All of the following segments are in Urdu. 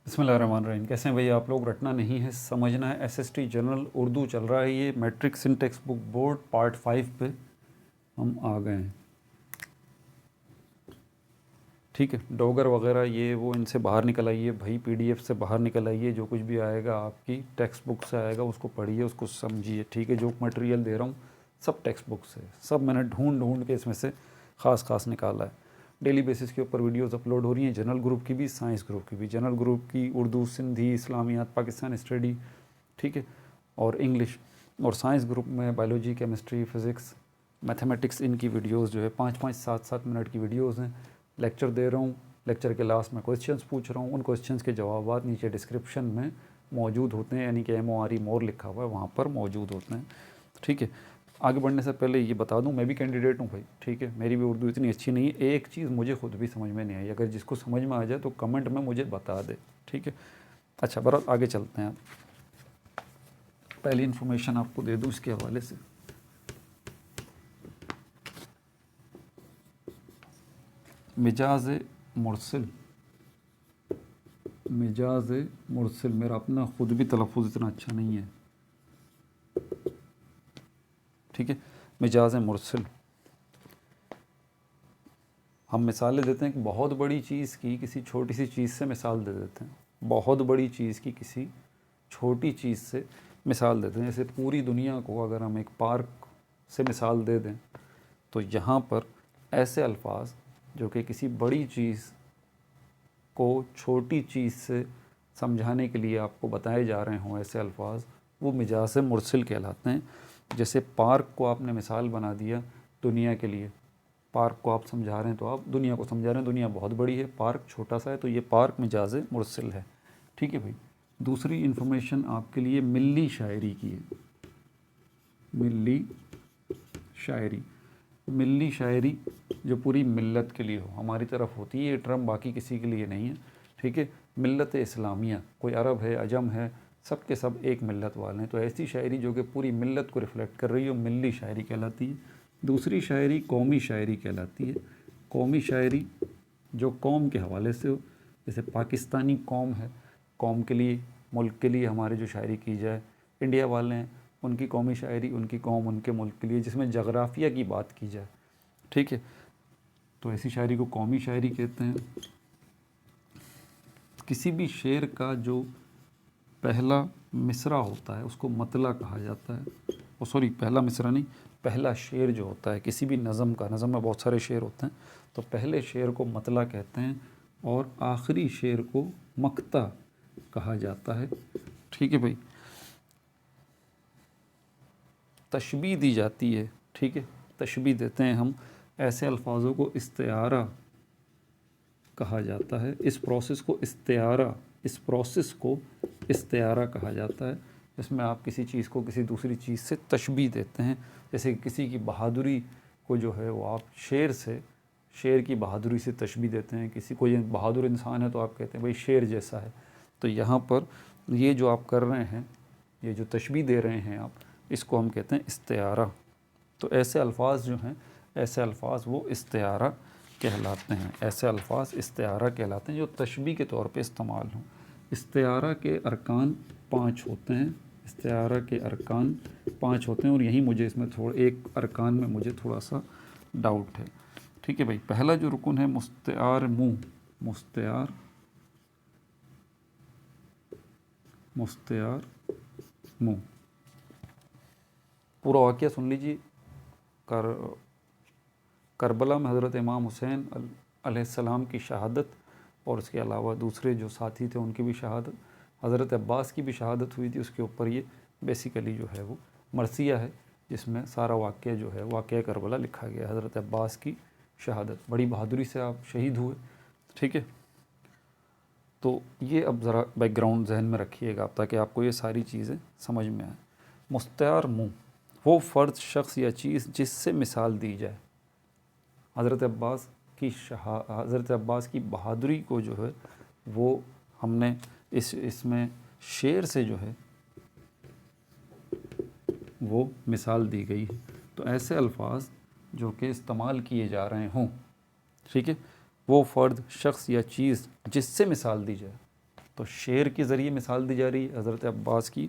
بسم اللہ الرحمن الرحیم. کیسے ہیں بھائی آپ لوگ؟ رٹنا نہیں ہے، سمجھنا ہے. S S T general Urdu چل رہا ہے. یہ matric syntax book board part 5 پہ ہم آ گئے ہیں. ٹھیک ہے، ڈوگر وغیرہ یہ وہ ان سے باہر نکل آئیے بھائی، پی ڈی ایف سے باہر نکل آئیے. جو کچھ بھی آئے گا آپ کی ٹیکسٹ بک سے آئے گا، اس کو پڑھیے، اس کو سمجھیے. ٹھیک ہے، جو مٹیریل دے رہا ہوں سب ٹیکسٹ بک سے، سب میں نے ڈھونڈ کے اس میں سے خاص نکالا ہے. ڈیلی بیسس کے اوپر ویڈیوز اپلوڈ ہو رہی ہیں، جنرل گروپ کی بھی، سائنس گروپ کی بھی. جنرل گروپ کی اردو، سندھی، اسلامیات، پاکستان اسٹڈی، ٹھیک ہے، اور انگلش. اور سائنس گروپ میں بایولوجی، کیمسٹری، فزکس، میتھمیٹکس. ان کی ویڈیوز جو ہے 5-5 7-7 منٹ کی ویڈیوز ہیں. لیکچر دے رہا ہوں، لیکچر کے لاسٹ میں کویسچنس پوچھ رہا ہوں. ان کویسچنس کے جوابات نیچے ڈسکرپشن میں موجود ہوتے ہیں، یعنی کہ MORE مور لکھا ہوا ہے وہاں پر موجود ہوتے ہیں. ٹھیک ہے، آگے بڑھنے سے پہلے یہ بتا دوں میں بھی کینڈیڈیٹ ہوں بھائی. ٹھیک ہے، میری بھی اردو اتنی اچھی نہیں ہے. ایک چیز مجھے خود بھی سمجھ میں نہیں آئی، اگر جس کو سمجھ میں آ جائے تو کمنٹ میں مجھے بتا دے. ٹھیک ہے، اچھا برات آگے چلتے ہیں. پہلی انفارمیشن آپ کو دے دوں اس کے حوالے سے. مجاز مرسل. مجاز مرسل میرا اپنا خود بھی تلفظ اتنا اچھا نہیں ہے. ٹھیک ہے، مجاز مرسل. ہم مثالیں دیتے ہیں کہ بہت بڑی چیز کی کسی چھوٹی سی چیز سے مثال دے دیتے ہیں. بہت بڑی چیز کی کسی چھوٹی چیز سے مثال دیتے ہیں. جیسے پوری دنیا کو اگر ہم ایک پارک سے مثال دے دیں تو یہاں پر ایسے الفاظ جو کہ کسی بڑی چیز کو چھوٹی چیز سے سمجھانے کے لیے آپ کو بتائے جا رہے ہوں، ایسے الفاظ وہ مجاز مرسل کہلاتے ہیں. جیسے پارک کو آپ نے مثال بنا دیا دنیا کے لیے. پارک کو آپ سمجھا رہے ہیں تو آپ دنیا کو سمجھا رہے ہیں. دنیا بہت بڑی ہے، پارک چھوٹا سا ہے، تو یہ پارک مجاز مرسل ہے. ٹھیک ہے بھائی. دوسری انفارمیشن آپ کے لیے ملی شاعری کی ہے. ملی شاعری. ملی شاعری جو پوری ملت کے لیے ہو، ہماری طرف ہوتی ہے یہ ٹرم، باقی کسی کے لیے نہیں ہے. ٹھیک ہے، ملت اسلامیہ، کوئی عرب ہے، عجم ہے، سب کے سب ایک ملت والے ہیں. تو ایسی شاعری جو کہ پوری ملت کو ریفلیکٹ کر رہی ہو ملی شاعری کہلاتی ہے. دوسری شاعری قومی شاعری کہلاتی ہے. قومی شاعری جو قوم کے حوالے سے ہو، جیسے پاکستانی قوم ہے، قوم کے لیے، ملک کے لیے ہمارے جو شاعری کی جائے. انڈیا والے ہیں، ان کی قومی شاعری، ان کی قوم، ان کے ملک کے لیے، جس میں جغرافیہ کی بات کی جائے. ٹھیک ہے، تو ایسی شاعری کو قومی شاعری کہتے ہیں. کسی بھی شعر کا جو پہلا مصرع ہوتا ہے اس کو مطلع کہا جاتا ہے. پہلا مصرع نہیں، پہلا شعر جو ہوتا ہے کسی بھی نظم کا، نظم میں بہت سارے شعر ہوتے ہیں، تو پہلے شعر کو مطلع کہتے ہیں اور آخری شعر کو مقطع کہا جاتا ہے. ٹھیک ہے بھائی. تشبیہ دی جاتی ہے. ٹھیک ہے، تشبیہ دیتے ہیں ہم. ایسے الفاظوں کو استعارہ کہا جاتا ہے. اس پروسیس کو استعارہ کہا جاتا ہے. اس میں آپ کسی چیز کو کسی دوسری چیز سے تشبیہ دیتے ہیں. جیسے کسی کی بہادری کو جو ہے وہ آپ شیر کی بہادری سے تشبیہ دیتے ہیں. کسی کو یہ بہادر انسان ہے تو آپ کہتے ہیں بھائی شیر جیسا ہے. تو یہاں پر یہ جو آپ کر رہے ہیں، یہ جو تشبیہ دے رہے ہیں آپ، اس کو ہم کہتے ہیں استعارہ. تو ایسے الفاظ جو ہیں، ایسے الفاظ وہ استعارہ کہلاتے ہیں. ایسے الفاظ استعارہ کہلاتے ہیں جو تشبیہ کے طور پہ استعمال ہوں. استعارہ کے ارکان 5 ہوتے ہیں. استعارہ کے ارکان 5 ہوتے ہیں، اور یہیں مجھے اس میں ایک ارکان میں مجھے تھوڑا سا ڈاؤٹ ہے. ٹھیک ہے بھائی. پہلا جو رکن ہے مستعار منہ. مستعار منہ. پورا واقعہ سن لیجیے. کربلا میں حضرت امام حسین علیہ السلام کی شہادت، اور اس کے علاوہ دوسرے جو ساتھی تھے ان کی بھی شہادت، حضرت عباس کی بھی شہادت ہوئی تھی. اس کے اوپر یہ بیسیکلی جو ہے وہ مرثیہ ہے، جس میں سارا واقعہ جو ہے واقعہ کربلا لکھا گیا. حضرت عباس کی شہادت، بڑی بہادری سے آپ شہید ہوئے. ٹھیک ہے، تو یہ اب ذرا بیک گراؤنڈ ذہن میں رکھیے گا تاکہ آپ کو یہ ساری چیزیں سمجھ میں آئیں. مستعار منہ وہ فرد، شخص یا چیز جس سے مثال دی جائے. حضرت عباس کی بہادری کو جو ہے وہ ہم نے اس میں شعر سے جو ہے وہ مثال دی گئی ہے. تو ایسے الفاظ جو کہ استعمال کیے جا رہے ہوں، ٹھیک ہے، وہ فرد، شخص یا چیز جس سے مثال دی جائے. تو شعر کے ذریعے مثال دی جا رہی ہے حضرت عباس کی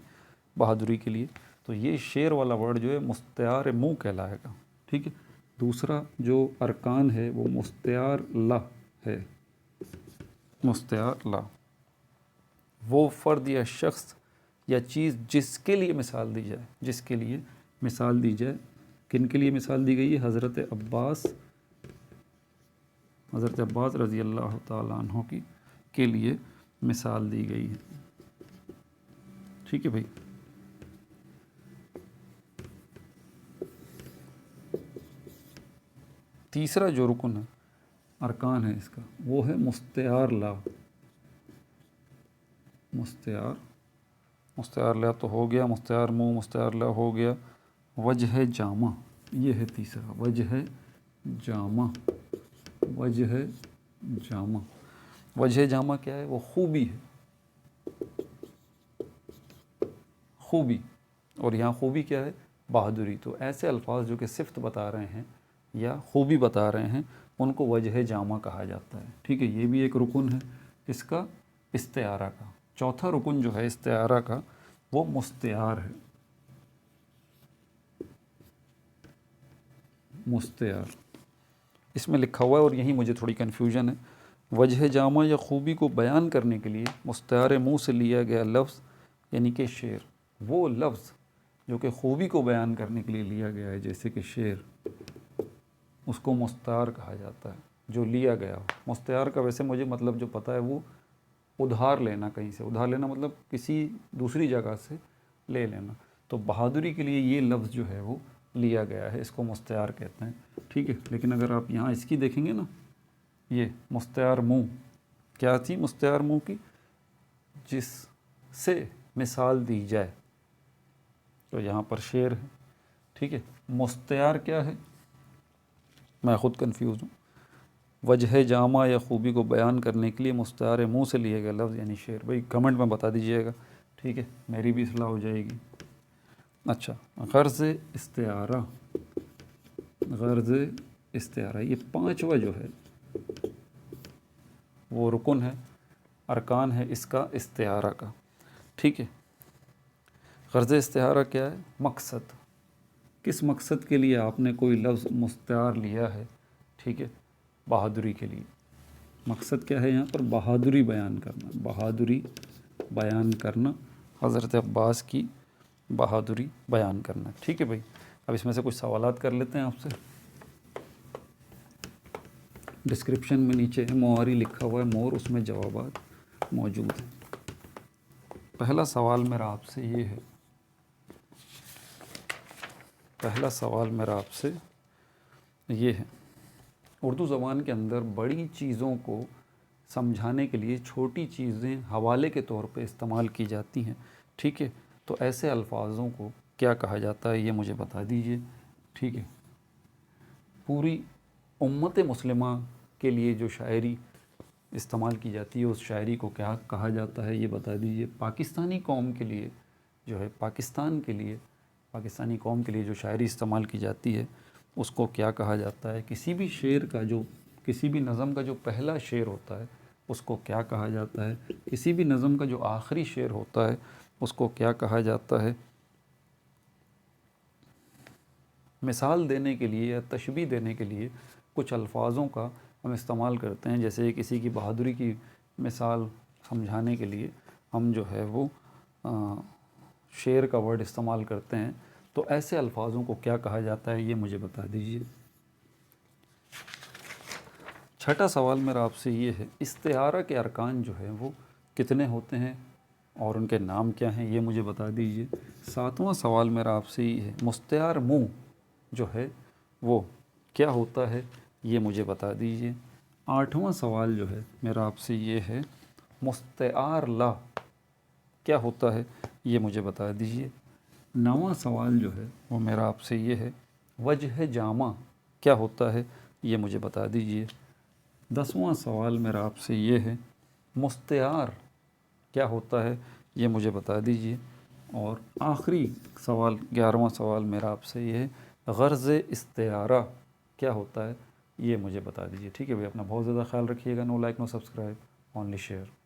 بہادری کے لیے، تو یہ شعر والا ورڈ جو ہے مستعار منہ کہلائے گا، ٹھیک ہے۔ دوسرا جو ارکان ہے وہ مستعار لا ہے، مستعار لا، وہ فرد یا شخص یا چیز جس کے لیے مثال دی جائے، جس کے لیے مثال دی جائے، کن کے لیے مثال دی گئی ہے؟ حضرت عباس رضی اللہ تعالیٰ عنہ کی کے لیے مثال دی گئی ہے، ٹھیک ہے بھائی۔ تیسرا جو رکن ہے، ارکان ہے اس کا، وہ ہے مستعار لا۔ مستعار لا تو ہو گیا، مستعار منہ، مستعار لا ہو گیا، وجہ جامع، یہ ہے تیسرا، وجہ جامع۔ وجہ جامع، وجہ جامع کیا ہے؟ وہ خوبی ہے، خوبی، اور یہاں خوبی کیا ہے؟ بہادری۔ تو ایسے الفاظ جو کہ صفت بتا رہے ہیں یا خوبی بتا رہے ہیں ان کو وجہ جامع کہا جاتا ہے، ٹھیک ہے۔ یہ بھی ایک رکن ہے اس کا، استعارہ کا۔ چوتھا رکن جو ہے استعارہ کا وہ مستعار ہے، مستعار۔ اس میں لکھا ہوا ہے اور یہی مجھے تھوڑی کنفیوژن ہے، وجہ جامع یا خوبی کو بیان کرنے کے لیے مستعار منہ سے لیا گیا لفظ یعنی کہ شعر، وہ لفظ جو کہ خوبی کو بیان کرنے کے لیے لیا گیا ہے جیسے کہ شعر، اس کو مستعار کہا جاتا ہے، جو لیا گیا ہو۔ مستعار کا ویسے مجھے مطلب جو پتہ ہے وہ ادھار لینا، کہیں سے ادھار لینا مطلب کسی دوسری جگہ سے لے لینا۔ تو بہادری کے لیے یہ لفظ جو ہے وہ لیا گیا ہے، اس کو مستعار کہتے ہیں، ٹھیک ہے۔ لیکن اگر آپ یہاں اس کی دیکھیں گے نا، یہ مستعار منہ کیا تھی؟ مستعار منہ کی جس سے مثال دی جائے، تو یہاں پر شعر ہے، ٹھیک ہے۔ مستعار کیا ہے؟ میں خود کنفیوز ہوں۔ وجہ جامع یا خوبی کو بیان کرنے کے لیے مستعار منہ سے لیے گئے لفظ یعنی شعر۔ بھائی کمنٹ میں بتا دیجئے گا، ٹھیک ہے، میری بھی اصلاح ہو جائے گی۔ اچھا، غرض استعارہ، غرض استعارہ، یہ پانچواں جو ہے وہ رکن ہے، ارکان ہے اس کا، استعارہ کا، ٹھیک ہے۔ غرض استعارہ کیا ہے؟ مقصد، کس مقصد کے لیے آپ نے کوئی لفظ مستعار لیا ہے، ٹھیک ہے، بہادری کے لیے۔ مقصد کیا ہے یہاں پر؟ بہادری بیان کرنا، بہادری بیان کرنا، حضرت عباس کی بہادری بیان کرنا، ٹھیک ہے بھائی۔ اب اس میں سے کچھ سوالات کر لیتے ہیں آپ سے۔ ڈسکرپشن میں نیچے مواری لکھا ہوا ہے، مور، اس میں جوابات موجود ہیں۔ پہلا سوال میرا آپ سے یہ ہے، پہلا سوال میرا آپ سے یہ ہے، اردو زبان کے اندر بڑی چیزوں کو سمجھانے کے لیے چھوٹی چیزیں حوالے کے طور پہ استعمال کی جاتی ہیں، ٹھیک ہے۔ تو ایسے الفاظوں کو کیا کہا جاتا ہے یہ مجھے بتا دیجئے، ٹھیک ہے۔ پوری امت مسلمہ کے لیے جو شاعری استعمال کی جاتی ہے اس شاعری کو کیا کہا جاتا ہے یہ بتا دیجئے۔ پاکستانی قوم کے لیے جو ہے، پاکستان کے لیے، پاکستانی قوم کے لیے جو شاعری استعمال کی جاتی ہے اس کو کیا کہا جاتا ہے؟ کسی بھی شعر کا جو، کسی بھی نظم کا جو پہلا شعر ہوتا ہے اس کو کیا کہا جاتا ہے؟ کسی بھی نظم کا جو آخری شعر ہوتا ہے اس کو کیا کہا جاتا ہے؟ مثال دینے کے لیے یا تشبیہ دینے کے لیے کچھ الفاظوں کا ہم استعمال کرتے ہیں، جیسے کسی کی بہادری کی مثال سمجھانے کے لیے ہم جو ہے وہ شعر کا ورڈ استعمال کرتے ہیں، تو ایسے الفاظوں کو کیا کہا جاتا ہے یہ مجھے بتا دیجئے۔ چھٹا سوال میرا آپ سے یہ ہے، استعارہ کے ارکان جو ہیں وہ کتنے ہوتے ہیں اور ان کے نام کیا ہیں یہ مجھے بتا دیجئے۔ ساتواں سوال میرا آپ سے یہ ہے، مستعار منہ جو ہے وہ کیا ہوتا ہے یہ مجھے بتا دیجئے۔ آٹھواں سوال جو ہے میرا آپ سے یہ ہے، مستعار لا کیا ہوتا ہے یہ مجھے بتا دیجئے۔ نواں سوال جو ہے وہ میرا آپ سے یہ ہے، وجہ جامع کیا ہوتا ہے یہ مجھے بتا دیجئے۔ 10واں سوال میرا آپ سے یہ ہے، مستعار کیا ہوتا ہے یہ مجھے بتا دیجئے۔ اور آخری سوال 11واں سوال میرا آپ سے یہ ہے، غرض استعارہ کیا ہوتا ہے یہ مجھے بتا دیجئے، ٹھیک ہے بھائی۔ اپنا بہت زیادہ خیال رکھیے گا۔ No like no subscribe, only share.